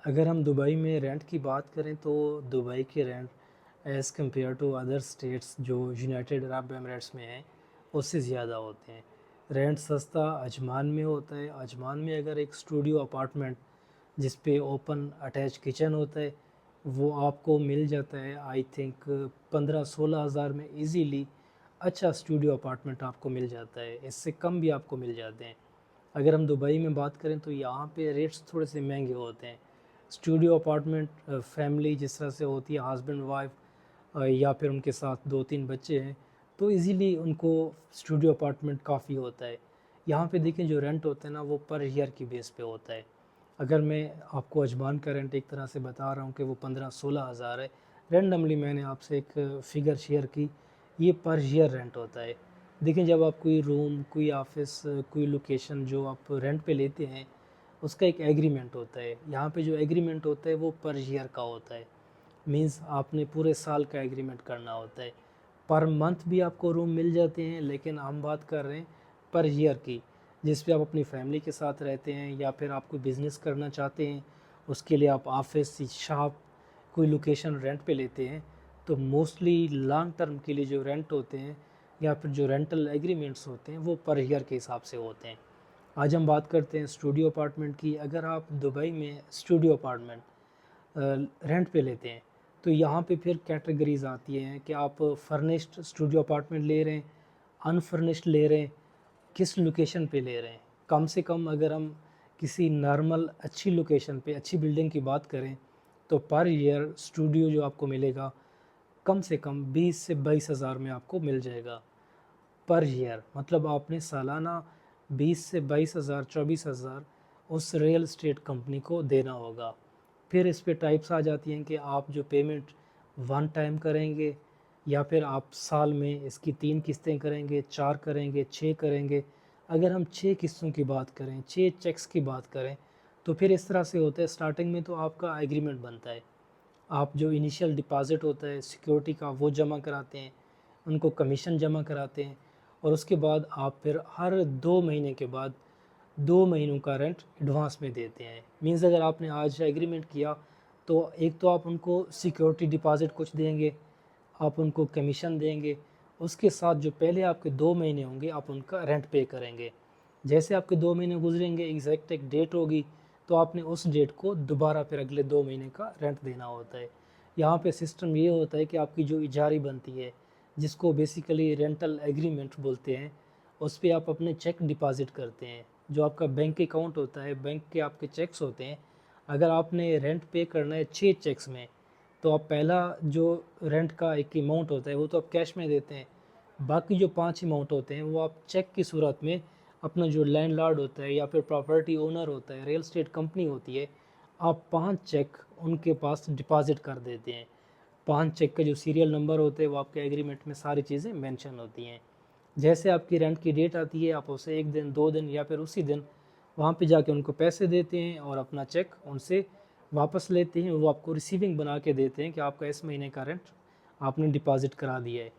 अगर हम दुबई में रेंट की बात करें तो दुबई के rent as compare to other states जो यूनाइटेड अरब एमिरेट्स में हैं उससे ज़्यादा होते हैं। रेंट सस्ता अजमान में होता है। अजमान में अगर एक स्टूडियो अपार्टमेंट जिस पे ओपन अटैच किचन होता है वो आपको मिल जाता है आई थिंक 15-16 हज़ार में इजीली। अच्छा स्टूडियो अपार्टमेंट आपको मिल जाता है, इससे कम भी आपको मिल जाते हैं। अगर हम दुबई में बात करें तो यहाँ पे रेट्स थोड़े से महंगे होते हैं। स्टूडियो अपार्टमेंट फैमिली जिस तरह से होती है हस्बैंड वाइफ या फिर उनके साथ 2-3 बच्चे हैं तो इजीली उनको स्टूडियो अपार्टमेंट काफ़ी होता है। यहाँ पे देखें जो रेंट होता है ना वो पर ईयर की बेस पे होता है। अगर मैं आपको अजमान का रेंट एक तरह से बता रहा हूँ कि वो 15-16 हज़ार है, रेंडमली मैंने आपसे एक फ़िगर शेयर की, ये पर ईयर रेंट होता है। देखें जब आप कोई रूम, कोई ऑफिस, कोई लोकेशन जो आप रेंट पे लेते हैं उसका एक एग्रीमेंट होता है। यहाँ पे जो एग्रीमेंट होता है वो पर ईयर का होता है। मींस आपने पूरे साल का एग्रीमेंट करना होता है। पर मंथ भी आपको रूम मिल जाते हैं लेकिन हम बात कर रहे हैं पर ईयर की, जिस पे आप अपनी फैमिली के साथ रहते हैं या फिर आप कोई बिज़नेस करना चाहते हैं उसके लिए आप ऑफिस, शॉप, कोई लोकेशन रेंट पे लेते हैं। तो मोस्टली लॉन्ग टर्म के लिए जो रेंट होते हैं या फिर जो रेंटल एग्रीमेंट्स होते हैं वो पर ईयर के हिसाब से होते हैं। आज हम बात करते हैं स्टूडियो अपार्टमेंट की। अगर आप दुबई में स्टूडियो अपार्टमेंट रेंट पे लेते हैं तो यहाँ पे फिर कैटेगरीज आती हैं कि आप फर्निश्ड स्टूडियो अपार्टमेंट ले रहे हैं, अनफर्निश्ड ले रहे हैं, किस लोकेशन पे ले रहे हैं। कम से कम अगर हम किसी नॉर्मल अच्छी लोकेशन पे अच्छी बिल्डिंग की बात करें तो पर ईयर स्टूडियो जो आपको मिलेगा कम से कम 20 से 22 हज़ार में आपको मिल जाएगा पर ईयर। मतलब आपने सालाना 20 से 22 हज़ार, 24 हज़ार उस रियल इस्टेट कंपनी को देना होगा। फिर इस पे टाइप्स आ जाती हैं कि आप जो पेमेंट वन टाइम करेंगे या फिर आप साल में इसकी 3 किस्तें करेंगे, 4 करेंगे, 6 करेंगे। अगर हम 6 किस्तों की बात करें, 6 चेक्स की बात करें तो फिर इस तरह से होता है। स्टार्टिंग में तो आपका एग्रीमेंट बनता है, आप जो इनिशियल डिपॉज़िट होता है सिक्योरिटी का वो जमा कराते हैं, उनको कमीशन जमा कराते हैं और उसके बाद आप फिर हर 2 महीने के बाद 2 महीनों का रेंट एडवांस में देते हैं। मीन्स अगर आपने आज एग्रीमेंट किया तो एक तो आप उनको सिक्योरिटी डिपॉज़िट कुछ देंगे, आप उनको कमीशन देंगे, उसके साथ जो पहले आपके 2 महीने होंगे आप उनका रेंट पे करेंगे। जैसे आपके 2 महीने गुजरेंगे एग्जैक्ट एक डेट होगी तो आपने उस डेट को दोबारा फिर अगले 2 महीने का रेंट देना होता है। यहाँ पे सिस्टम ये होता है कि आपकी जो इजारी बनती है जिसको बेसिकली रेंटल एग्रीमेंट बोलते हैं, उस पे आप अपने चेक डिपॉज़िट करते हैं। जो आपका बैंक अकाउंट होता है, बैंक के आपके चेक्स होते हैं। अगर आपने रेंट पे करना है 6 चेक्स में तो आप पहला जो रेंट का एक अमाउंट होता है वो तो आप कैश में देते हैं। बाकी जो 5 अमाउंट होते हैं वो आप चेक की सूरत में अपना जो लैंडलॉर्ड होता है या फिर प्रॉपर्टी ओनर होता है, रियल एस्टेट कंपनी होती है, आप 5 चेक उनके पास डिपॉज़िट कर देते हैं। 5 चेक का जो सीरियल नंबर होते हैं वो आपके एग्रीमेंट में सारी चीज़ें मेंशन होती हैं। जैसे आपकी रेंट की डेट आती है आप उसे 1 दिन, 2 दिन या फिर उसी दिन वहाँ पे जाके उनको पैसे देते हैं और अपना चेक उनसे वापस लेते हैं। वो आपको रिसीविंग बना के देते हैं कि आपका इस महीने का रेंट आपने डिपॉज़िट करा दिया है।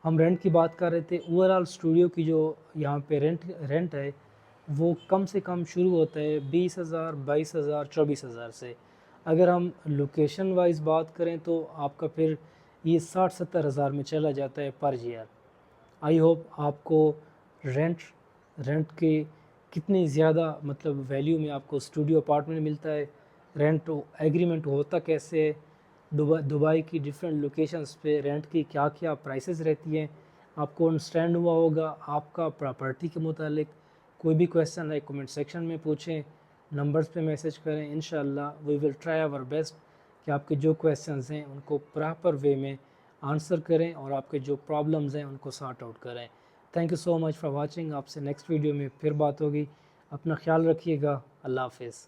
हम रेंट की बात कर रहे थे। ओवरऑल स्टूडियो की जो यहाँ पे रेंट है वो कम से कम शुरू होता है 20,000, 22,000, 24,000 से। अगर हम लोकेशन वाइज बात करें तो आपका फिर ये 60-70 हज़ार में चला जाता है पर ईयर। आई होप आपको रेंट रेंट के कितनी ज़्यादा मतलब वैल्यू में आपको स्टूडियो अपार्टमेंट मिलता है, रेंट एग्रीमेंट होता कैसे है, दुबई की डिफरेंट लोकेशंस पे रेंट की क्या क्या प्राइसेस रहती हैं, आपको अंडरस्टैंड हुआ होगा। आपका प्रॉपर्टी के मुतालिक कोई भी क्वेश्चन है कमेंट सेक्शन में पूछें, नंबर्स पे मैसेज करें। इंशाल्लाह we will try our best कि आपके जो क्वेश्चंस हैं उनको प्रॉपर वे में आंसर करें और आपके जो प्रॉब्लम्स हैं उनको सॉर्ट आउट करें। Thank you so much for watching. आपसे नेक्स्ट वीडियो में फिर बात होगी। अपना ख्याल रखिएगा। अल्लाह हाफिज़।